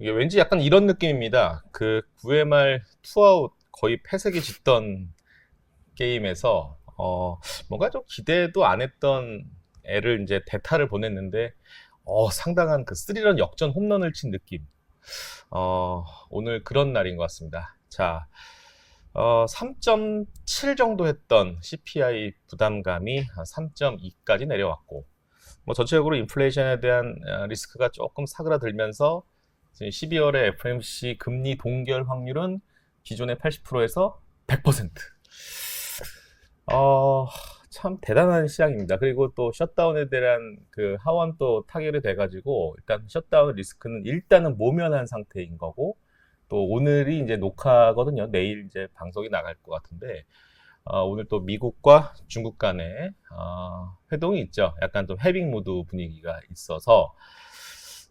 이게 왠지 약간 이런 느낌입니다. 그 9회말 투아웃 거의 패색이 짙던 게임에서 뭔가 좀 기대도 안 했던 애를 이제 대타를 보냈는데 상당한 그 스리런 역전 홈런을 친 느낌. 오늘 그런 날인 것 같습니다. 자, 3.7 정도 했던 CPI 부담감이 3.2까지 내려왔고, 뭐 전체적으로 인플레이션에 대한 리스크가 조금 사그라들면서 12월에 FOMC 금리 동결 확률은 기존의 80%에서 100%. 참 대단한 시장입니다. 그리고 또 셧다운에 대한 그 하원 또 타결이 돼가지고 일단 셧다운 리스크는 일단은 모면한 상태인 거고, 또 오늘이 이제 녹화거든요. 내일 이제 방송이 나갈 것 같은데, 오늘 또 미국과 중국 간에 회동이 있죠. 약간 좀 해빙 모드 분위기가 있어서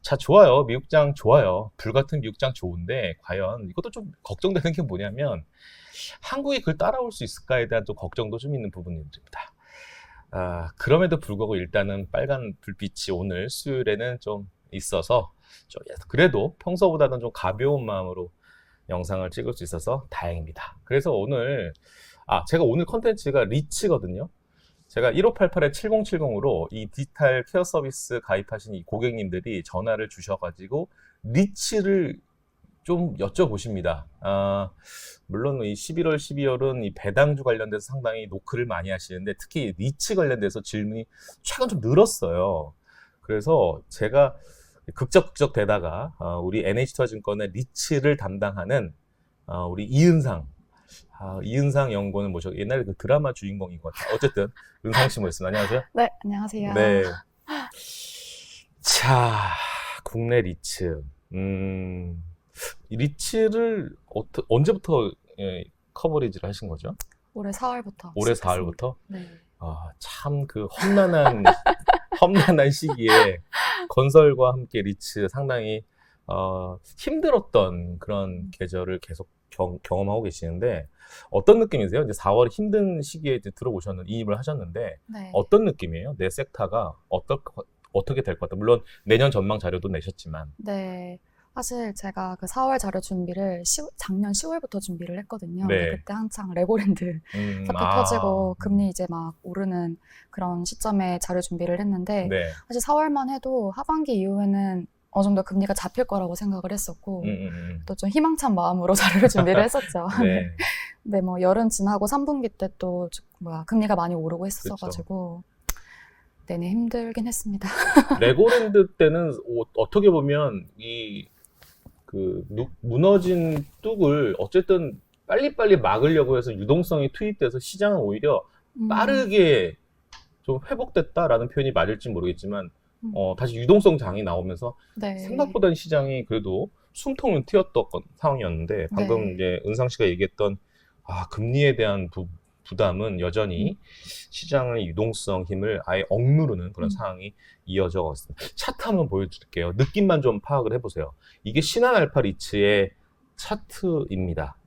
자, 좋아요. 미국장 좋아요. 불같은 미국장 좋은데 과연 이것도 좀 걱정되는 게 뭐냐면 한국이 그걸 따라올 수 있을까에 대한 좀 걱정도 좀 있는 부분입니다. 그럼에도 불구하고 일단은 빨간 불빛이 오늘 수요일에는 좀 있어서 좀 그래도 평소보다는 좀 가벼운 마음으로 영상을 찍을 수 있어서 다행입니다. 그래서 오늘 제가 오늘 컨텐츠가 리치거든요. 제가 1588-7070으로 이 디지털 케어 서비스 가입하신 이 고객님들이 전화를 주셔가지고 리치를 좀 여쭤보십니다. 물론 이 11월, 12월은 이 배당주 관련돼서 상당히 노크를 많이 하시는데 특히 리치 관련돼서 질문이 최근 좀 늘었어요. 그래서 제가 극적 되다가 우리 NH투자증권의 리치를 담당하는 우리 이은상 연구원을 옛날에 그 드라마 주인공인 것 같아요. 어쨌든 은상 씨 모셨습니다. 안녕하세요. 네, 안녕하세요. 네. 자, 국내 리츠. 리츠를 언제부터 커버리지를 하신 거죠? 올해 4월부터 올해 시작했습니다. 4월부터? 네. 참 그 험난한 시기에 건설과 함께 리츠 상당히 힘들었던 그런 계절을 계속 경험하고 계시는데 어떤 느낌이세요? 이제 4월 힘든 시기에 이제 들어오셨는 이입을 하셨는데 네. 어떤 느낌이에요? 내 섹터가 어떻게 될 것 같아요? 물론 내년 전망 자료도 내셨지만. 네. 사실 제가 그 4월 자료 준비를 작년 10월부터 준비를 했거든요. 네. 근데 그때 한창 레고랜드 사태 터지고 금리 이제 막 오르는 그런 시점에 자료 준비를 했는데 네. 사실 4월만 해도 하반기 이후에는 어느 정도 금리가 잡힐 거라고 생각을 했었고 또 좀 희망찬 마음으로 자료를 준비를 했었죠. 네. 근데 뭐 여름 지나고 3분기 때 또 금리가 많이 오르고 했었어가지고 내내 힘들긴 했습니다. 레고랜드 때는 어떻게 보면 무너진 뚝을 어쨌든 빨리빨리 막으려고 해서 유동성이 투입돼서 시장은 오히려 빠르게 좀 회복됐다라는 표현이 맞을지 모르겠지만 다시 유동성 장이 나오면서 네. 생각보다는 시장이 그래도 숨통을 트였던 상황이었는데 방금 네. 이제 은상 씨가 얘기했던 금리에 대한 부담은 여전히 시장의 유동성 힘을 아예 억누르는 그런 상황이 이어져 있습니다. 차트 한번 보여드릴게요. 느낌만 좀 파악을 해보세요. 이게 신한 알파 리츠의 차트입니다.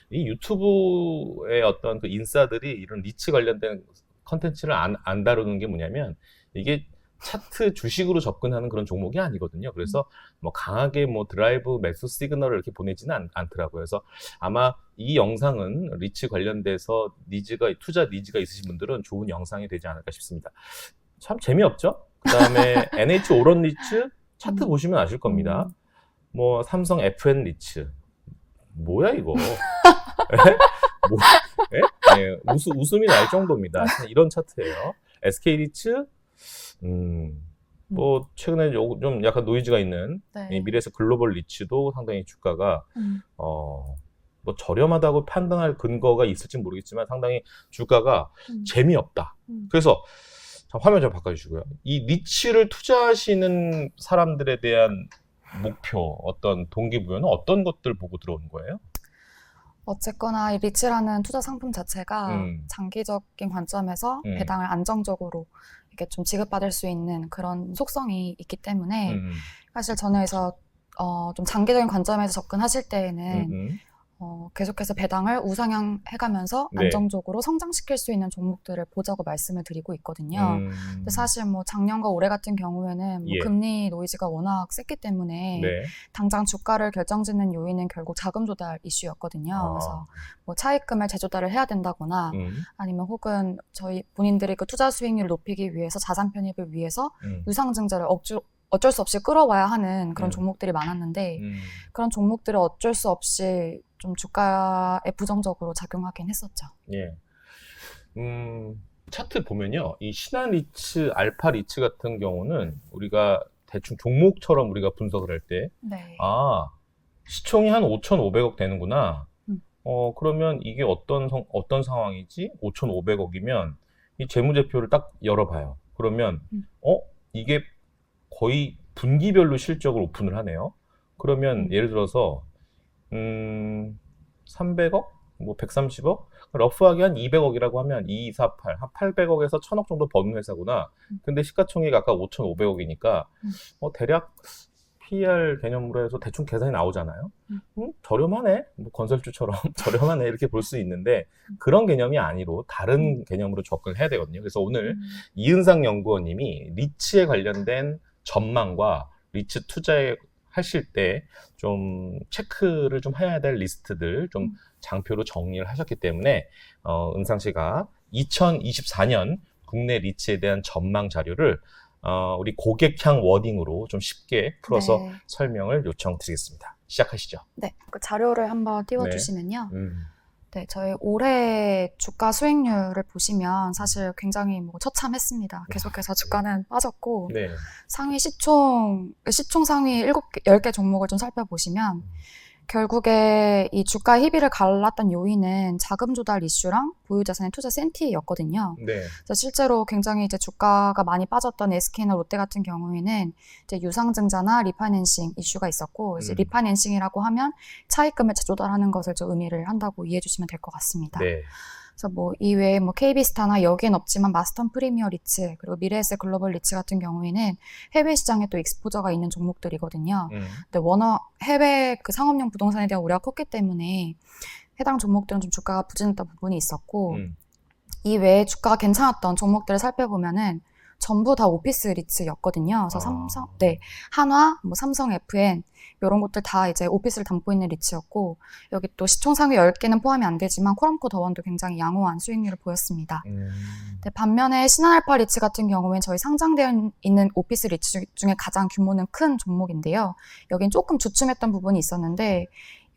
이 유튜브의 어떤 그 인싸들이 이런 리츠 관련된 컨텐츠를 안 다루는 게 뭐냐면 이게 차트 주식으로 접근하는 그런 종목이 아니거든요. 그래서 뭐 강하게 뭐 드라이브 매수 시그널을 이렇게 보내지는 않더라고요. 그래서 아마 이 영상은 리츠 관련돼서 투자 니즈가 있으신 분들은 좋은 영상이 되지 않을까 싶습니다. 참 재미없죠? 그 다음에 NH 오런 리츠 차트 보시면 아실 겁니다. 뭐 삼성 FN 리츠 뭐야 이거? 네, 웃음이 날 정도입니다. 이런 차트예요. SK 리츠 뭐 최근에 좀 약간 노이즈가 있는 네. 미래에서 글로벌 리츠도 상당히 주가가 뭐 저렴하다고 판단할 근거가 있을지 모르겠지만 상당히 주가가 재미없다. 그래서 화면 좀 바꿔주시고요. 이 리츠를 투자하시는 사람들에 대한 목표, 어떤 동기부여는 어떤 것들 보고 들어오는 거예요? 어쨌거나 이 리츠라는 투자 상품 자체가 장기적인 관점에서 배당을 안정적으로 이렇게 좀 지급받을 수 있는 그런 속성이 있기 때문에 사실 저는 그래서 좀 장기적인 관점에서 접근하실 때에는 계속해서 배당을 우상향해가면서 네. 안정적으로 성장시킬 수 있는 종목들을 보자고 말씀을 드리고 있거든요. 근데 사실 뭐 작년과 올해 같은 경우에는 뭐 예. 금리 노이즈가 워낙 셌기 때문에 네. 당장 주가를 결정짓는 요인은 결국 자금 조달 이슈였거든요. 그래서 뭐 차입금을 재조달을 해야 된다거나 아니면 혹은 저희 본인들이 그 투자 수익률을 높이기 위해서 자산 편입을 위해서 유상증자를 어쩔 수 없이 끌어와야 하는 그런 종목들이 많았는데 그런 종목들을 어쩔 수 없이 좀 주가에 부정적으로 작용하긴 했었죠. 예. 차트 보면요. 이 신한 리츠, 알파 리츠 같은 경우는 우리가 대충 종목처럼 우리가 분석을 할 때, 네. 아, 시총이 한 5,500억 되는구나. 그러면 이게 어떤 상황이지? 5,500억이면 이 재무제표를 딱 열어봐요. 그러면, 이게 거의 분기별로 실적을 오픈을 하네요. 그러면 예를 들어서 300억? 뭐 130억? 러프하게 한 200억이라고 하면 2, 4, 8, 한 800억에서 1000억 정도 버는 회사구나. 근데 시가총액이 아까 5,500억이니까 대략 PER 개념으로 해서 대충 계산이 나오잖아요. 저렴하네. 뭐 건설주처럼 저렴하네. 이렇게 볼 수 있는데 그런 개념이 아니로 다른 개념으로 접근을 해야 되거든요. 그래서 오늘 이은상 연구원님이 리츠에 관련된 전망과 리츠 투자에 하실 때 좀 체크를 좀 해야 될 리스트들 좀 장표로 정리를 하셨기 때문에 은상 씨가 2024년 국내 리츠에 대한 전망 자료를 우리 고객향 워딩으로 좀 쉽게 풀어서 네. 설명을 요청드리겠습니다. 시작하시죠. 네, 그 자료를 한번 띄워주시면요. 네. 네, 저희 올해 주가 수익률을 보시면 사실 굉장히 뭐 처참했습니다. 계속해서 주가는 빠졌고 네. 상위 시총 상위 10개 종목을 좀 살펴보시면 결국에 이 주가 희비를 갈랐던 요인은 자금 조달 이슈랑 보유자산의 투자 센티였거든요. 네. 그래서 실제로 굉장히 이제 주가가 많이 빠졌던 SK나 롯데 같은 경우에는 이제 유상증자나 리파이낸싱 이슈가 있었고, 이제 리파이낸싱이라고 하면 차입금을 재조달하는 것을 좀 의미를 한다고 이해해 주시면 될 것 같습니다. 네. 그래서 뭐 이외에 뭐 KB스타나 여기엔 없지만 마스턴 프리미어 리츠 그리고 미래에셋 글로벌 리츠 같은 경우에는 해외 시장에 또 익스포저가 있는 종목들이거든요. 근데 워낙 해외 그 상업용 부동산에 대한 우려가 컸기 때문에 해당 종목들은 좀 주가가 부진했던 부분이 있었고 이 외에 주가가 괜찮았던 종목들을 살펴보면은 전부 다 오피스 리츠였거든요. 그래서 한화, 뭐 삼성 FM 이런 것들 다 이제 오피스를 담고 있는 리츠였고 여기 또 시총 상위 10개는 포함이 안 되지만 코람코 더원도 굉장히 양호한 수익률을 보였습니다. 근데 반면에 신한알파 리츠 같은 경우에는 저희 상장되어 있는 오피스 리츠 중에 가장 규모는 큰 종목인데요. 여긴 조금 주춤했던 부분이 있었는데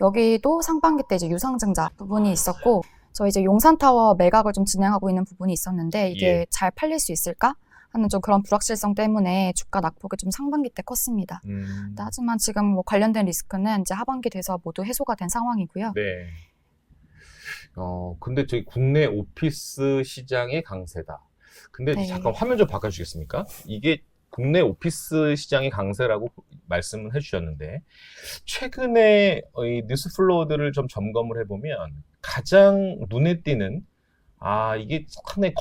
여기도 상반기 때 이제 유상증자 부분이 있었고 저희 이제 용산타워 매각을 좀 진행하고 있는 부분이 있었는데 이게 잘 팔릴 수 있을까? 하는 좀 그런 불확실성 때문에 주가 낙폭이 좀 상반기 때 컸습니다. 하지만 지금 뭐 관련된 리스크는 이제 하반기 돼서 모두 해소가 된 상황이고요. 네. 근데 저희 국내 오피스 시장의 강세다. 근데 네. 잠깐 화면 좀 바꿔주시겠습니까? 이게 국내 오피스 시장의 강세라고 말씀을 해주셨는데 최근에 이 뉴스 플로우들을 좀 점검을 해보면 가장 눈에 띄는 이게 하나의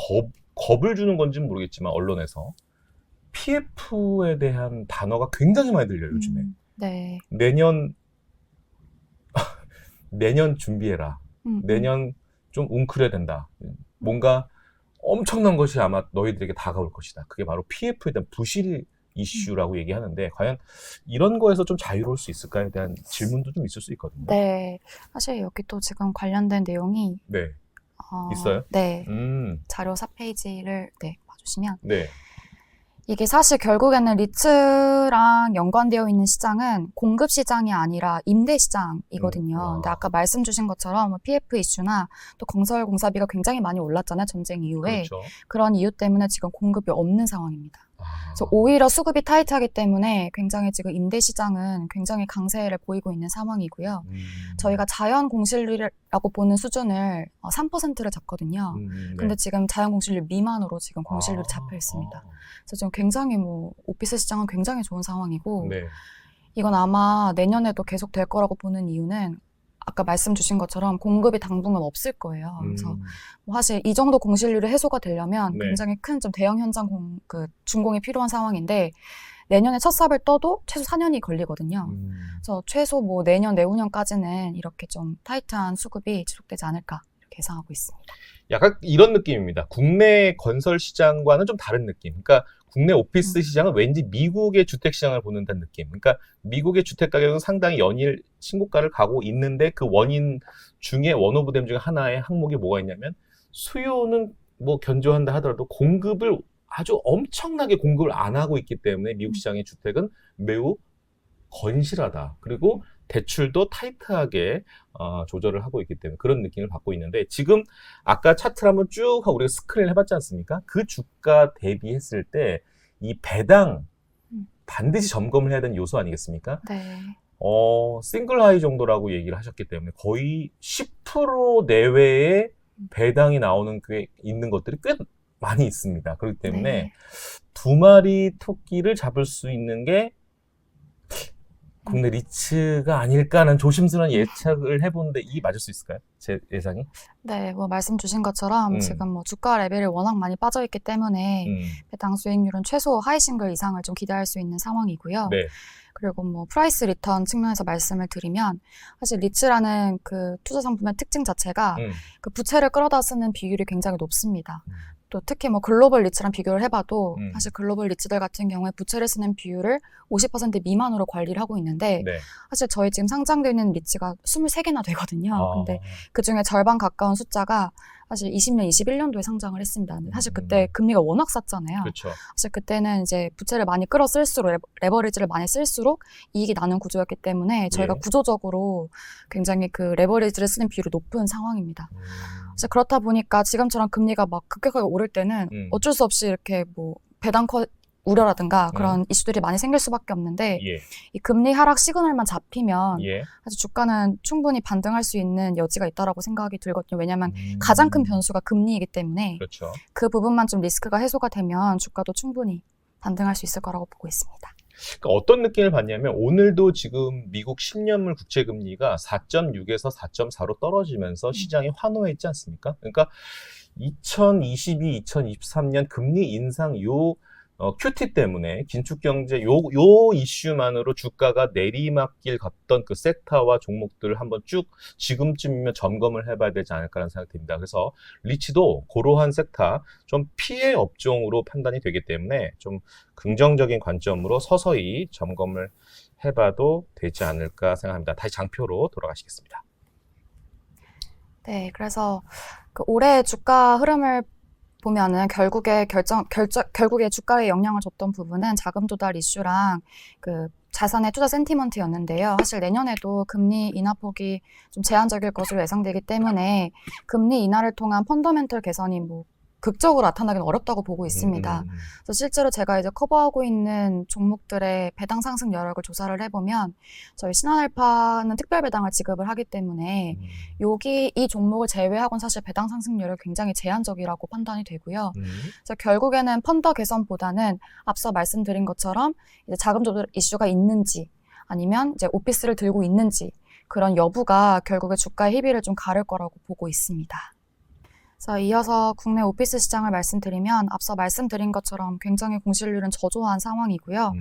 겁을 주는 건지는 모르겠지만 언론에서 PF에 대한 단어가 굉장히 많이 들려요 요즘에. 네. 내년 준비해라. 내년 좀 웅크려야 된다. 뭔가 엄청난 것이 아마 너희들에게 다가올 것이다. 그게 바로 PF에 대한 부실 이슈라고 얘기하는데 과연 이런 거에서 좀 자유로울 수 있을까에 대한 질문도 좀 있을 수 있거든요. 네. 사실 여기 또 지금 관련된 내용이 네. 있어요? 네. 자료 4페이지를 봐주시면 네. 이게 사실 결국에는 리츠랑 연관되어 있는 시장은 공급 시장이 아니라 임대 시장이거든요. 근데 아까 말씀 주신 것처럼 PF 이슈나 또 건설 공사비가 굉장히 많이 올랐잖아요. 전쟁 이후에. 그렇죠. 그런 이유 때문에 지금 공급이 없는 상황입니다. 그래서 오히려 수급이 타이트하기 때문에 굉장히 지금 임대 시장은 굉장히 강세를 보이고 있는 상황이고요. 저희가 자연 공실률이라고 보는 수준을 3%를 잡거든요. 근데 지금 자연 공실률 미만으로 지금 공실률이 잡혀 있습니다. 그래서 지금 굉장히 뭐 오피스 시장은 굉장히 좋은 상황이고 네. 이건 아마 내년에도 계속 될 거라고 보는 이유는 아까 말씀 주신 것처럼 공급이 당분간 없을 거예요. 그래서 뭐 사실 이 정도 공실률이 해소가 되려면 굉장히 큰 좀 대형 현장 준공이 필요한 상황인데 내년에 첫 삽을 떠도 최소 4년이 걸리거든요. 그래서 최소 뭐 내년, 내후년까지는 이렇게 좀 타이트한 수급이 지속되지 않을까 이렇게 예상하고 있습니다. 약간 이런 느낌입니다. 국내 건설 시장과는 좀 다른 느낌. 그러니까 국내 오피스 시장은 왠지 미국의 주택 시장을 보는 듯한 느낌. 그러니까 미국의 주택 가격은 상당히 연일 신고가를 가고 있는데 그 원인 중에 원 오브 댐 중에 하나의 항목이 뭐가 있냐면 수요는 뭐 견조한다 하더라도 공급을 아주 엄청나게 공급을 안 하고 있기 때문에 미국 시장의 주택은 매우 건실하다. 그리고 대출도 타이트하게 조절을 하고 있기 때문에 그런 느낌을 받고 있는데 지금 아까 차트를 한번 쭉 하고 우리가 스크린을 해봤지 않습니까? 그 주가 대비했을 때 이 배당 반드시 점검을 해야 되는 요소 아니겠습니까? 네. 싱글 하이 정도라고 얘기를 하셨기 때문에 거의 10% 내외의 배당이 나오는 게 있는 것들이 꽤 많이 있습니다. 그렇기 때문에 네. 두 마리 토끼를 잡을 수 있는 게 국내 리츠가 아닐까 하는 조심스러운 예측을 해보는데 이게 맞을 수 있을까요? 제 예상이? 네, 뭐 말씀 주신 것처럼 지금 뭐 주가 레벨이 워낙 많이 빠져있기 때문에 배당 수익률은 최소 하이 싱글 이상을 좀 기대할 수 있는 상황이고요. 네. 그리고 뭐 프라이스 리턴 측면에서 말씀을 드리면 사실 리츠라는 그 투자 상품의 특징 자체가 그 부채를 끌어다 쓰는 비율이 굉장히 높습니다. 또 특히 뭐 글로벌 리츠랑 비교를 해봐도 사실 글로벌 리츠들 같은 경우에 부채를 쓰는 비율을 50% 미만으로 관리를 하고 있는데 네. 사실 저희 지금 상장되어 있는 리츠가 23개나 되거든요. 근데 그 중에 절반 가까운 숫자가 사실 20년, 21년도에 상장을 했습니다. 근데 사실 그때 금리가 워낙 쌌잖아요. 그렇죠. 사실 그때는 이제 부채를 많이 끌어 쓸수록 레버리지를 많이 쓸수록 이익이 나는 구조였기 때문에 저희가 예. 구조적으로 굉장히 그 레버리지를 쓰는 비율이 높은 상황입니다. 그래서 그렇다 보니까 지금처럼 금리가 막 급격하게 오를 때는 어쩔 수 없이 이렇게 뭐 배당 컷 우려라든가 그런 이슈들이 많이 생길 수밖에 없는데 예. 이 금리 하락 시그널만 잡히면 예. 사실 주가는 충분히 반등할 수 있는 여지가 있다라고 생각이 들거든요. 왜냐하면 가장 큰 변수가 금리이기 때문에 그렇죠. 그 부분만 좀 리스크가 해소가 되면 주가도 충분히 반등할 수 있을 거라고 보고 있습니다. 그러니까 어떤 느낌을 받냐면 오늘도 지금 미국 10년물 국채 금리가 4.6에서 4.4로 떨어지면서 시장이 환호했지 않습니까? 그러니까 2022, 2023년 금리 인상 QT 때문에 긴축 경제 요 이슈만으로 주가가 내리막길 갔던 그 섹터와 종목들을 한번 쭉 지금쯤이면 점검을 해봐야 되지 않을까라는 생각이 듭니다. 그래서 리츠도 그러한 섹터 좀 피해 업종으로 판단이 되기 때문에 좀 긍정적인 관점으로 서서히 점검을 해봐도 되지 않을까 생각합니다. 다시 장표로 돌아가시겠습니다. 네, 그래서 그 올해 주가 흐름을 보면은 결국에 주가에 영향을 줬던 부분은 자금 조달 이슈랑 그 자산의 투자 센티먼트였는데요. 사실 내년에도 금리 인하폭이 좀 제한적일 것으로 예상되기 때문에 금리 인하를 통한 펀더멘털 개선이 뭐 극적으로 나타나기는 어렵다고 보고 있습니다. 그래서 실제로 제가 이제 커버하고 있는 종목들의 배당 상승 여력을 조사를 해보면 저희 신한알파는 특별 배당을 지급을 하기 때문에 이 종목을 제외하고는 사실 배당 상승 여력이 굉장히 제한적이라고 판단이 되고요. 그래서 결국에는 펀더 개선보다는 앞서 말씀드린 것처럼 이제 자금 조달 이슈가 있는지 아니면 이제 오피스를 들고 있는지 그런 여부가 결국에 주가의 희비를 좀 가를 거라고 보고 있습니다. 그래서 이어서 국내 오피스 시장을 말씀드리면 앞서 말씀드린 것처럼 굉장히 공실률은 저조한 상황이고요.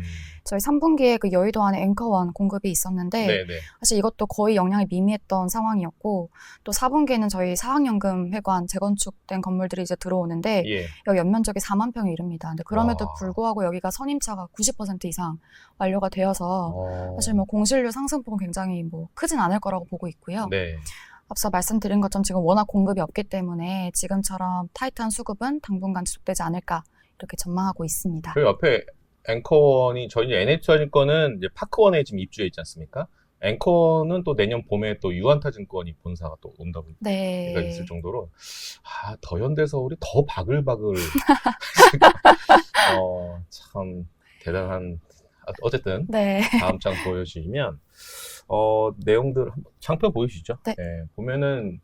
저희 3분기에 그 여의도 안에 앵커원 공급이 있었는데 네네. 사실 이것도 거의 영향이 미미했던 상황이었고 또 4분기에는 저희 사학연금 회관 재건축된 건물들이 이제 들어오는데 예. 여기 연면적이 4만 평이 이릅니다. 근데 그럼에도 불구하고 여기가 선임차가 90% 이상 완료가 되어서 사실 뭐 공실률 상승폭은 굉장히 뭐 크진 않을 거라고 보고 있고요. 네. 앞서 말씀드린 것처럼 지금 워낙 공급이 없기 때문에 지금처럼 타이트한 수급은 당분간 지속되지 않을까 이렇게 전망하고 있습니다. 그 옆에 앵커원이 저희 이제 NH투자증권은 이제 파크원에 지금 입주해 있지 않습니까? 앵커는 또 내년 봄에 또 유한타증권이 본사가 또 온다고 얘기가 네. 있을 정도로 더현대서울이 더 바글바글 참 대단한 어쨌든 네. 다음 장 보여주시면 내용들 장표 보이시죠? 네. 보면은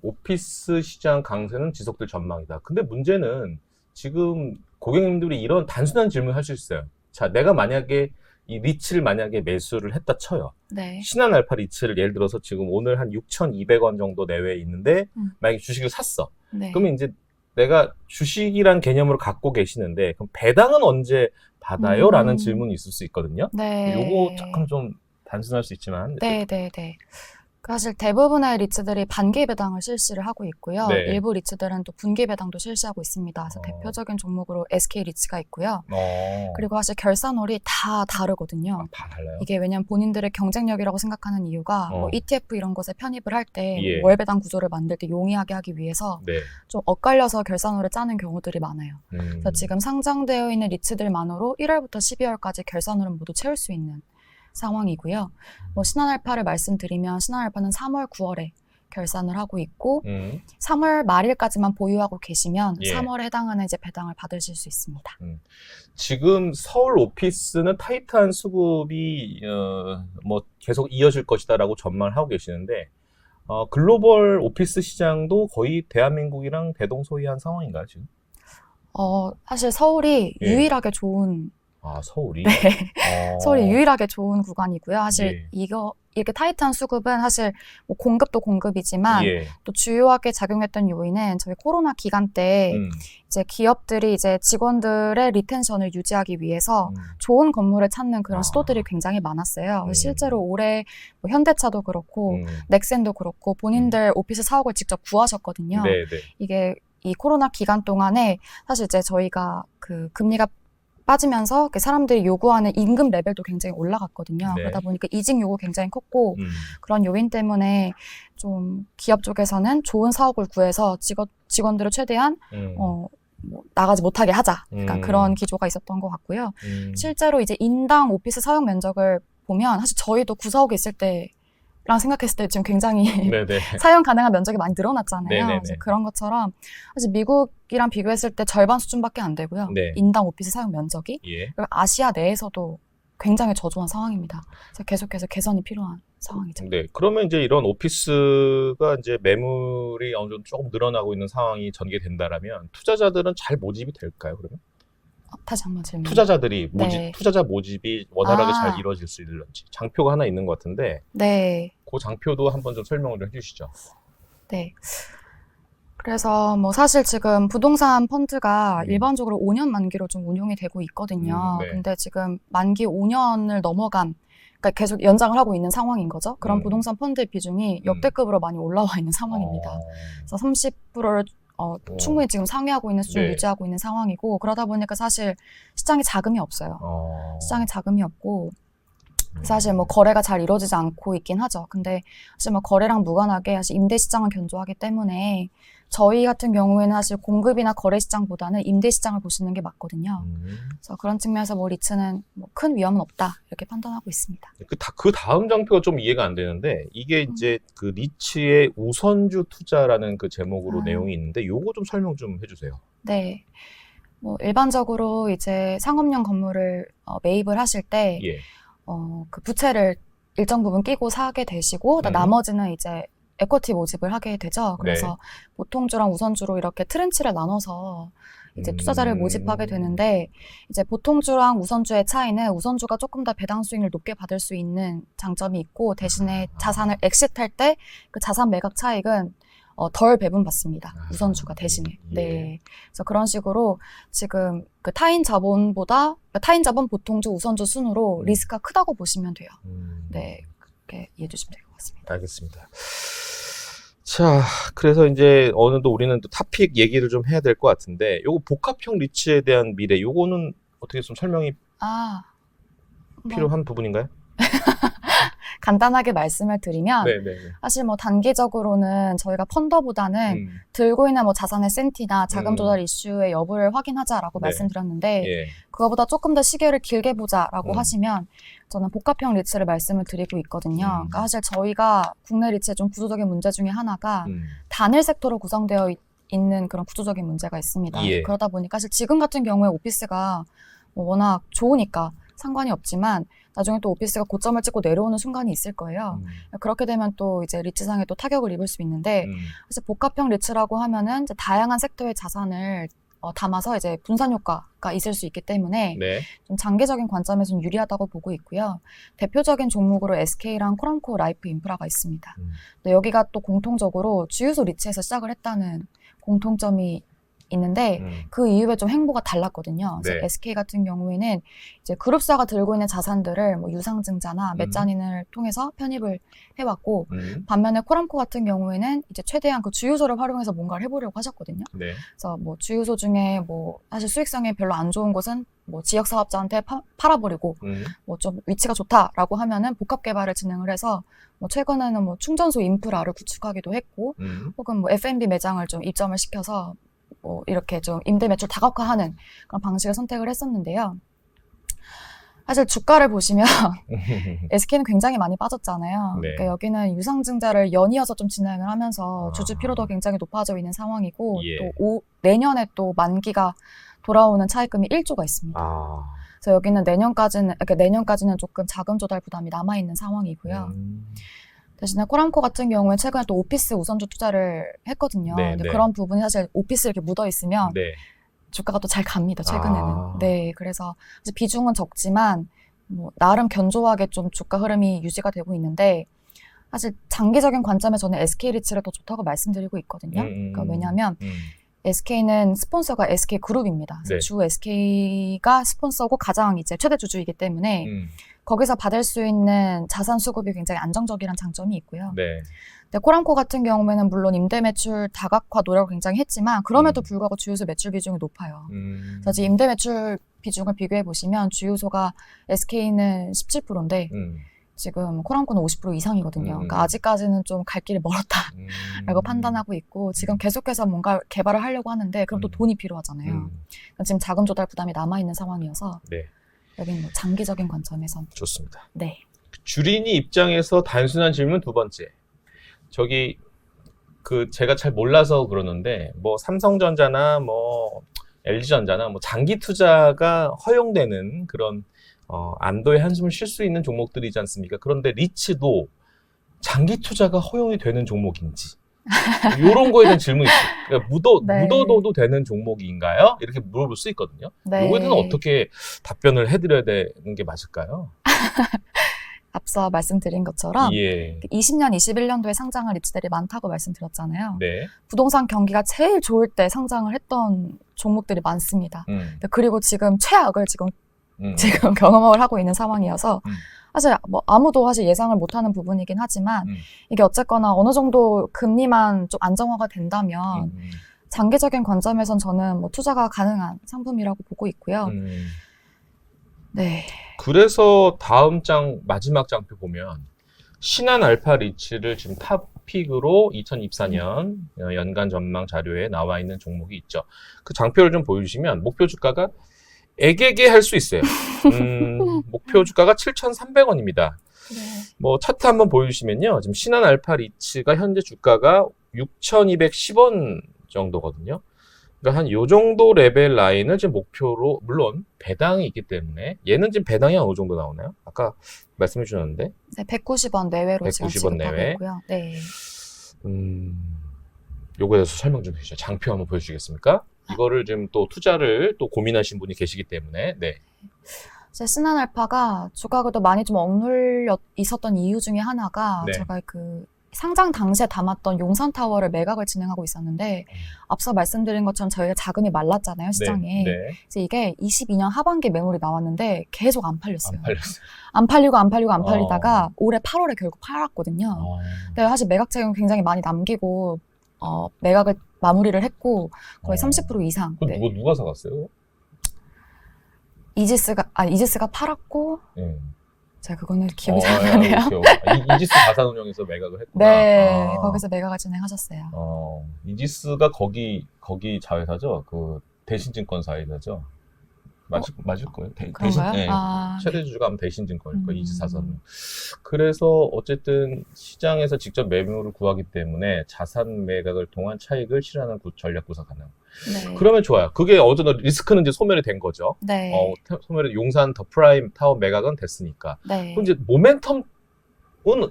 오피스 시장 강세는 지속될 전망이다. 근데 문제는 지금 고객님들이 이런 단순한 질문을 할 수 있어요. 자, 내가 만약에 이 리츠를 만약에 매수를 했다 쳐요. 네. 신한알파 리츠를 예를 들어서 지금 오늘 한 6,200원 정도 내외에 있는데 만약에 주식을 샀어. 네. 그러면 이제 내가 주식이란 개념으로 갖고 계시는데 그럼 배당은 언제 받아요? 라는 질문이 있을 수 있거든요. 네. 요거 잠깐 좀 단순할 수 있지만. 네. 사실 대부분의 리츠들이 반기 배당을 실시를 하고 있고요. 네. 일부 리츠들은 또 분기 배당도 실시하고 있습니다. 그래서 대표적인 종목으로 SK 리츠가 있고요. 그리고 사실 결산월이 다 다르거든요. 다 달라요? 이게 왜냐면 본인들의 경쟁력이라고 생각하는 이유가 뭐 ETF 이런 것에 편입을 할 때 예. 월 배당 구조를 만들 때 용이하게 하기 위해서 네. 좀 엇갈려서 결산월을 짜는 경우들이 많아요. 그래서 지금 상장되어 있는 리츠들만으로 1월부터 12월까지 결산월은 모두 채울 수 있는 상황이고요. 뭐 신한알파를 말씀드리면 신한알파는 3월, 9월에 결산을 하고 있고 3월 말일까지만 보유하고 계시면 예. 3월에 해당하는 이제 배당을 받으실 수 있습니다. 지금 서울 오피스는 타이트한 수급이 뭐 계속 이어질 것이다라고 전망을 하고 계시는데 글로벌 오피스 시장도 거의 대한민국이랑 대동소이한 상황인가요, 지금? 사실 서울이 예. 유일하게 좋은 서울이? 네. 서울이 유일하게 좋은 구간이고요. 사실 예. 이렇게 타이트한 수급은 사실 뭐 공급도 공급이지만 예. 또 주요하게 작용했던 요인은 저희 코로나 기간 때 이제 기업들이 이제 직원들의 리텐션을 유지하기 위해서 좋은 건물을 찾는 그런 시도들이 굉장히 많았어요. 실제로 올해 뭐 현대차도 그렇고 넥센도 그렇고 본인들 오피스 사옥을 직접 구하셨거든요. 네네. 이게 이 코로나 기간 동안에 사실 이제 저희가 그 금리가 빠지면서 사람들이 요구하는 임금 레벨도 굉장히 올라갔거든요. 네. 그러다 보니까 이직 요구 굉장히 컸고 그런 요인 때문에 좀 기업 쪽에서는 좋은 사옥을 구해서 직원들을 최대한 뭐 나가지 못하게 하자. 그러니까 그런 기조가 있었던 것 같고요. 실제로 이제 인당 오피스 사용 면적을 보면 사실 저희도 구사옥에 있을 때랑 생각했을 때 지금 굉장히 사용 가능한 면적이 많이 늘어났잖아요. 그래서 그런 것처럼 사실 미국이랑 비교했을 때 절반 수준밖에 안 되고요. 네. 인당 오피스 사용 면적이. 예. 그리고 아시아 내에서도 굉장히 저조한 상황입니다. 그래서 계속해서 개선이 필요한 상황이죠. 네. 그러면 이제 이런 오피스가 이제 매물이 어느 정도 조금 늘어나고 있는 상황이 전개된다라면 투자자들은 잘 모집이 될까요, 그러면? 다시 한번 질문. 투자자들이 네. 투자자 모집이 원활하게 잘 이루어질 수 있는지 장표가 하나 있는 것 같은데 네. 그 장표도 한번 좀 설명을 해주시죠. 네. 그래서 뭐 사실 지금 부동산 펀드가 일반적으로 5년 만기로 좀 운용이 되고 있거든요. 네. 근데 지금 만기 5년을 넘어간, 그러니까 계속 연장을 하고 있는 상황인 거죠. 그런 부동산 펀드의 비중이 역대급으로 많이 올라와 있는 상황입니다. 그래서 30%를 충분히 지금 상회하고 있는 수준을 네. 유지하고 있는 상황이고, 그러다 보니까 사실 시장에 자금이 없어요. 시장에 자금이 없고, 사실 뭐 거래가 잘 이루어지지 않고 있긴 하죠. 근데 사실 뭐 거래랑 무관하게 사실 임대 시장은 견조하기 때문에 저희 같은 경우에는 사실 공급이나 거래 시장보다는 임대 시장을 보시는 게 맞거든요. 그래서 그런 측면에서 뭐 리츠는 뭐 큰 위험은 없다 이렇게 판단하고 있습니다. 그 다음 장표가 좀 이해가 안 되는데 이게 이제 그 리츠의 우선주 투자라는 그 제목으로 내용이 있는데 요거 좀 설명 좀 해주세요. 네. 뭐 일반적으로 이제 상업용 건물을 매입을 하실 때 예. 그 부채를 일정 부분 끼고 사게 되시고 나머지는 이제 에쿼티 모집을 하게 되죠. 그래서 보통주랑 우선주로 이렇게 트렌치를 나눠서 이제 투자자를 모집하게 되는데 이제 보통주랑 우선주의 차이는 우선주가 조금 더 배당 수익을 높게 받을 수 있는 장점이 있고 대신에 자산을 엑시트할 때 그 자산 매각 차익은 덜 배분받습니다. 우선주가 대신에. 네. 그래서 그런 식으로 지금 그 타인 자본 보통주, 우선주 순으로 리스크가 크다고 보시면 돼요. 네. 그렇게 이해해 주시면 될 것 같습니다. 알겠습니다. 자, 그래서 이제 어느덧 우리는 또 토픽 얘기를 좀 해야 될 것 같은데 요거 복합형 리츠에 대한 미래 요거는 어떻게 좀 설명이 필요한 부분인가요? 간단하게 말씀을 드리면 사실 뭐 단기적으로는 저희가 펀더보다는 들고 있는 뭐 자산의 센티나 자금 조달 이슈의 여부를 확인하자라고 말씀드렸는데 그거보다 조금 더 시계를 길게 보자라고 하시면 저는 복합형 리츠를 말씀을 드리고 있거든요. 그러니까 사실 저희가 국내 리츠의 좀 구조적인 문제 중에 하나가 단일 섹터로 구성되어 있는 그런 구조적인 문제가 있습니다. 그러다 보니까 사실 지금 같은 경우에 오피스가 뭐 워낙 좋으니까 상관이 없지만 나중에 또 오피스가 고점을 찍고 내려오는 순간이 있을 거예요. 그렇게 되면 또 이제 리츠상에 또 타격을 입을 수 있는데 사실 복합형 리츠라고 하면은 이제 다양한 섹터의 자산을 담아서 이제 분산 효과가 있을 수 있기 때문에 좀 장기적인 관점에서 좀 유리하다고 보고 있고요. 대표적인 종목으로 SK랑 코람코 라이프 인프라가 있습니다. 근데 여기가 또 공통적으로 주유소 리츠에서 시작을 했다는 공통점이 있는데 그 이후에 좀 행보가 달랐거든요. 그래서 네. SK 같은 경우에는 이제 그룹사가 들고 있는 자산들을 뭐 유상증자나 메자닌을 통해서 편입을 해왔고 반면에 코람코 같은 경우에는 이제 최대한 그 주유소를 활용해서 뭔가를 해보려고 하셨거든요. 네. 그래서 뭐 주유소 중에 뭐 사실 수익성이 별로 안 좋은 곳은 뭐 지역 사업자한테 팔아버리고 뭐 좀 위치가 좋다라고 하면은 복합 개발을 진행을 해서 뭐 최근에는 뭐 충전소 인프라를 구축하기도 했고 혹은 뭐 F&B 매장을 좀 입점을 시켜서 뭐 이렇게 좀 임대 매출 다각화하는 그런 방식을 선택을 했었는데요. 사실 주가를 보시면 SK는 굉장히 많이 빠졌잖아요. 네. 그러니까 여기는 유상증자를 연이어서 좀 진행을 하면서 주주 피로도 굉장히 높아져 있는 상황이고 예. 또 내년에 또 만기가 돌아오는 차입금이 1조가 있습니다. 그래서 여기는 내년까지는 조금 자금 조달 부담이 남아있는 상황이고요. 대신에 코람코 같은 경우에 최근에 또 오피스 우선주 투자를 했거든요. 네, 근데 네. 그런 부분이 사실 오피스 이렇게 묻어 있으면 네. 주가가 또 잘 갑니다, 최근에는. 네, 그래서 비중은 적지만 뭐 나름 견조하게 좀 주가 흐름이 유지가 되고 있는데 사실 장기적인 관점에 저는 SK리츠를 더 좋다고 말씀드리고 있거든요. 그러니까 왜냐하면 SK는 스폰서가 SK그룹입니다. 네. 주 SK가 스폰서고 가장 이제 최대 주주이기 때문에 거기서 받을 수 있는 자산 수급이 굉장히 안정적이라는 장점이 있고요. 네. 근데 코람코 같은 경우에는 물론 임대 매출 다각화 노력을 굉장히 했지만 그럼에도 불구하고 주유소 매출 비중이 높아요. 그래서 지금 임대 매출 비중을 비교해 보시면 주유소가 SK는 17%인데 지금 코람코는 50% 이상이거든요. 그러니까 아직까지는 좀 갈 길이 멀었다라고 판단하고 있고 지금 계속해서 뭔가 개발을 하려고 하는데 그럼 또 돈이 필요하잖아요. 그러니까 지금 자금 조달 부담이 남아있는 상황이어서 네. 여기는 뭐 장기적인 관점에선 좋습니다. 네. 주린이 입장에서 단순한 질문 두 번째. 저기 제가 잘 몰라서 그러는데 뭐 삼성전자나 뭐 LG전자나 뭐 장기 투자가 허용되는 그런 안도의 한숨을 쉴 수 있는 종목들이지 않습니까? 그런데 리츠도 장기 투자가 허용이 되는 종목인지 이런 거에 대한 질문이 있어요. 그러니까 묻어둬도 되는 종목인가요? 이렇게 물어볼 수 있거든요. 네. 이거에 대해서 어떻게 답변을 해드려야 되는 게 맞을까요? 앞서 말씀드린 것처럼 예. 20년, 21년도에 상장한 리츠들이 많다고 말씀드렸잖아요. 네. 부동산 경기가 제일 좋을 때 상장을 했던 종목들이 많습니다. 그리고 지금 최악을 지금 경험을 하고 있는 상황이어서 사실 뭐 아무도 사실 예상을 못하는 부분이긴 하지만 이게 어쨌거나 어느 정도 금리만 좀 안정화가 된다면 장기적인 관점에선 저는 뭐 투자가 가능한 상품이라고 보고 있고요. 네. 그래서 다음 마지막 장표 보면 신한 알파 리츠를 지금 탑픽으로 2024년 연간 전망 자료에 나와 있는 종목이 있죠. 그 장표를 좀 보여주시면 목표 주가가 애게게 할 수 있어요. 목표 주가가 7,300원입니다. 네. 뭐 차트 한번 보여주시면요. 지금 신한 알파 리츠가 현재 주가가 6,210원 정도거든요. 그러니까 한 요 정도 레벨 라인을 지금 목표로, 물론 배당이 있기 때문에 얘는 지금 배당이 어느 정도 나오나요? 아까 말씀해 주셨는데. 네, 190원 내외로 190원 지금 내외. 있고요. 네. 요거에 대해서 설명 좀 해주시죠. 장표 한번 보여주시겠습니까? 이거를 지금 또 투자를 또 고민하신 분이 계시기 때문에. 네. 신한 알파가 주가가 많이 좀 억눌려 있었던 이유 중에 하나가 네. 제가 그 상장 당시에 담았던 용산타워를 매각을 진행하고 있었는데 앞서 말씀드린 것처럼 저희가 자금이 말랐잖아요, 시장에. 네. 그래서 이게 22년 하반기 매물이 나왔는데 계속 안 팔렸어요. 안 팔렸어요. 안 팔리다가 올해 8월에 결국 팔았거든요. 근데 사실 매각 자금이 굉장히 많이 남기고 매각을 마무리를 했고 거의 30% 이상. 네. 누가 사갔어요? 이지스가 팔았고 제가 그거는 기억이 잘 안 나네요. 이지스 자산운용에서 매각을 했구나. 네, 거기서 매각을 진행하셨어요. 이지스가 거기 자회사죠? 그 대신증권사회사죠? 맞을 거예요. 그런가요? 네. 최대 주주가 아마 대신증권일 거예요. 이지스 자산운용. 그래서 어쨌든 시장에서 직접 매물을 구하기 때문에 자산 매각을 통한 차익을 실현하는 전략 구사 가능. 네. 그러면 좋아요. 그게 어제는 리스크는 이제 소멸이 된 거죠. 네. 소멸이 용산 더 프라임 타워 매각은 됐으니까. 네. 그럼 이제 모멘텀은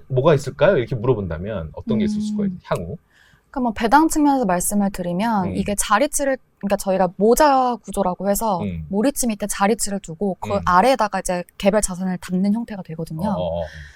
뭐가 있을까요? 이렇게 물어본다면 어떤 게 있을 수가 있어요? 향후? 그러니까 뭐 배당 측면에서 말씀을 드리면 이게 자리치를 그러니까 저희가 모자 구조라고 해서 모리치 밑에 자리치를 두고 그 아래에다가 이제 개별 자산을 담는 형태가 되거든요.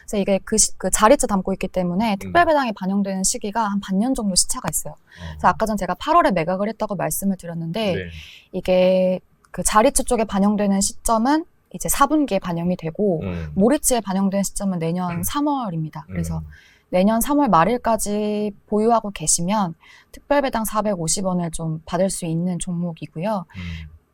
그래서 이게 그 자리치 담고 있기 때문에 특별 배당이 반영되는 시기가 한 반년 정도 시차가 있어요. 그래서 아까 전 제가 8월에 매각을 했다고 말씀을 드렸는데 네. 이게 그 자리치 쪽에 반영되는 시점은 이제 4분기에 반영이 되고 모리치에 반영되는 시점은 내년 3월입니다. 그래서 내년 3월 말일까지 보유하고 계시면 특별배당 450원을 좀 받을 수 있는 종목이고요.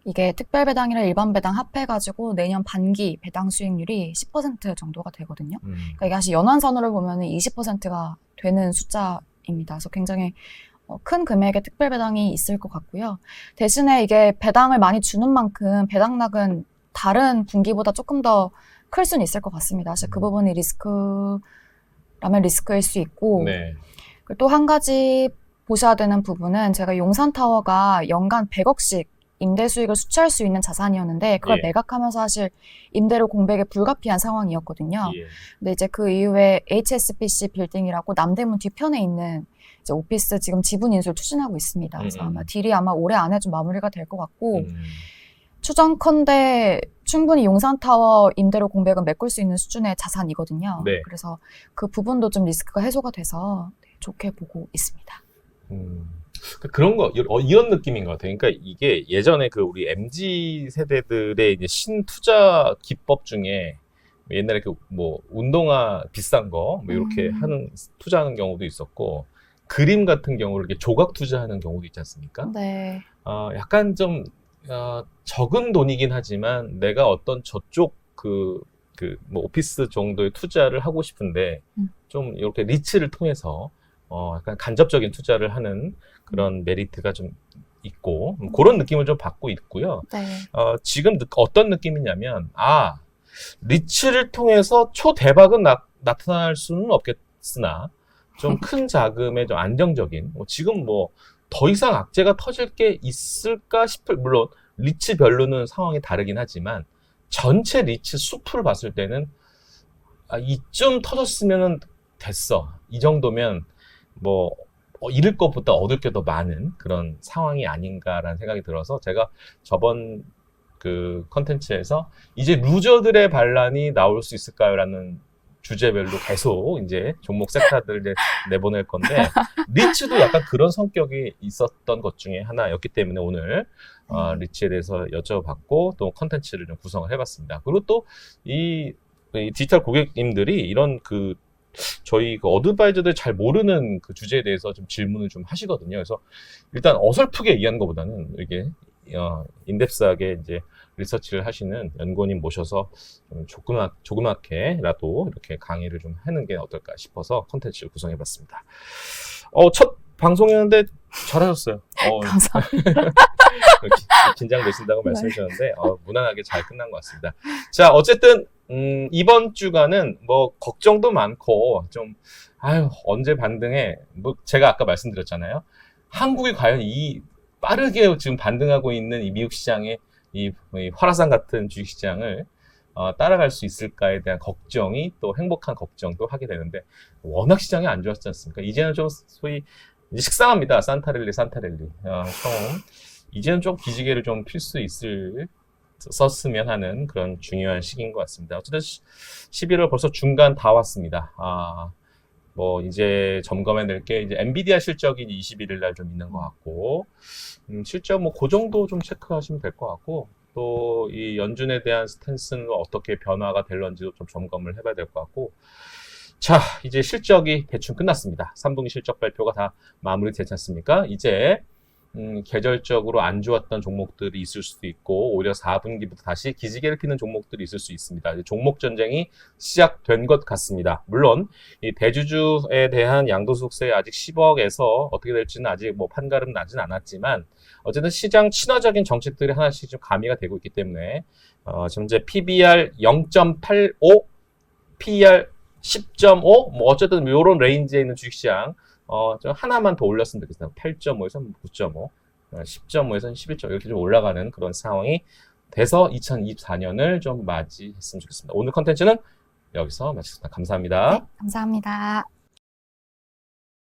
이게 특별배당이랑 일반배당 합해가지고 내년 반기 배당 수익률이 10% 정도가 되거든요. 그러니까 이게 사실 연환선으로 보면 20%가 되는 숫자입니다. 그래서 굉장히 큰 금액의 특별배당이 있을 것 같고요. 대신에 이게 배당을 많이 주는 만큼 배당락은 다른 분기보다 조금 더 클 수는 있을 것 같습니다. 사실 그 부분이 라면 리스크일 수 있고 네. 또 한 가지 보셔야 되는 부분은 제가 용산타워가 연간 100억씩 임대 수익을 수취할 수 있는 자산이었는데 그걸 매각하면서 사실 임대료 공백에 불가피한 상황이었거든요. 근데 이제 그 이후에 HSBC 빌딩이라고 남대문 뒤편에 있는 이제 오피스 지금 지분 인수를 추진하고 있습니다. 그래서 아마 딜이 아마 올해 안에 좀 마무리가 될 것 같고 추정컨대 충분히 용산타워 임대료 공백은 메꿀 수 있는 수준의 자산이거든요. 네. 그래서 그 부분도 좀 리스크가 해소가 돼서 좋게 보고 있습니다. 그런 거, 이런 느낌인 것 같아요. 그러니까 이게 예전에 그 우리 MZ 세대들의 이제 신투자 기법 중에 옛날에 그 뭐 운동화 비싼 거 뭐 이렇게 하는 투자하는 경우도 있었고 그림 같은 경우를 이렇게 조각 투자하는 경우도 있지 않습니까? 네. 약간 좀 적은 돈이긴 하지만 내가 어떤 저쪽 뭐 오피스 정도의 투자를 하고 싶은데 좀 이렇게 리츠를 통해서 약간 간접적인 투자를 하는 그런 메리트가 좀 있고 그런 느낌을 좀 받고 있고요. 네. 지금 어떤 느낌이냐면 리츠를 통해서 초대박은 나타날 수는 없겠으나 좀 큰 자금의 좀 안정적인 지금 뭐 더 이상 악재가 터질 게 있을까 물론 리츠별로는 상황이 다르긴 하지만 전체 리츠 숲을 봤을 때는 이쯤 터졌으면 됐어. 이 정도면 뭐 잃을 것보다 얻을 게 더 많은 그런 상황이 아닌가라는 생각이 들어서 제가 저번 그 컨텐츠에서 이제 루저들의 반란이 나올 수 있을까요라는 주제별로 계속 이제 종목 섹터들을 이제 내보낼 건데 리츠도 약간 그런 성격이 있었던 것 중에 하나였기 때문에 오늘 리츠에 대해서 여쭤봤고 또 컨텐츠를 좀 구성을 해봤습니다. 그리고 또 이 디지털 고객님들이 이런 저희 어드바이저들 잘 모르는 그 주제에 대해서 좀 질문을 좀 하시거든요. 그래서 일단 어설프게 얘기하는 것보다는 이게 인덱스하게 이제 리서치를 하시는 연구원님 모셔서 좀 조그맣게라도 이렇게 강의를 좀 하는 게 어떨까 싶어서 컨텐츠를 구성해봤습니다. 첫 방송이었는데 잘하셨어요. 감사합니다. 긴장되신다고 말씀해 주셨는데 무난하게 잘 끝난 것 같습니다. 자, 어쨌든 이번 주간은 뭐 걱정도 많고 좀 언제 반등해? 뭐 제가 아까 말씀드렸잖아요. 한국이 과연 이 빠르게 지금 반등하고 있는 이 미국 시장의 이 화라산 같은 주식시장을 따라갈 수 있을까에 대한 걱정이 또 행복한 걱정도 하게 되는데 워낙 시장이 안 좋았지 않습니까? 이제는 좀 소위 이제 식상합니다. 산타랠리. 이제는 좀 기지개를 좀 필 수 썼으면 하는 그런 중요한 시기인 것 같습니다. 어쨌든 11월 벌써 중간 다 왔습니다. 뭐 이제 점검해낼 게 이제 엔비디아 실적이 21일 날 좀 있는 것 같고 실적 뭐 그 정도 좀 체크하시면 될 것 같고 또 이 연준에 대한 스탠스는 어떻게 변화가 될런지도 좀 점검을 해봐야 될 것 같고 자 이제 실적이 대충 끝났습니다. 3분기 실적 발표가 다 마무리되지 않습니까? 이제 계절적으로 안 좋았던 종목들이 있을 수도 있고 오히려 4분기부터 다시 기지개를 피는 종목들이 있을 수 있습니다. 종목 전쟁이 시작된 것 같습니다. 물론 이 대주주에 대한 양도소득세 아직 10억에서 어떻게 될지는 아직 뭐 판가름 나진 않았지만 어쨌든 시장 친화적인 정책들이 하나씩 좀 가미가 되고 있기 때문에 현재 PBR 0.85, PER 10.5 뭐 어쨌든 이런 레인지에 있는 주식시장 좀 하나만 더 올렸으면 좋겠어요. 8.5에서 9.5, 10.5에서 11.5 이렇게 좀 올라가는 그런 상황이 돼서 2024년을 좀 맞이했으면 좋겠습니다. 오늘 컨텐츠는 여기서 마치겠습니다. 감사합니다. 네, 감사합니다.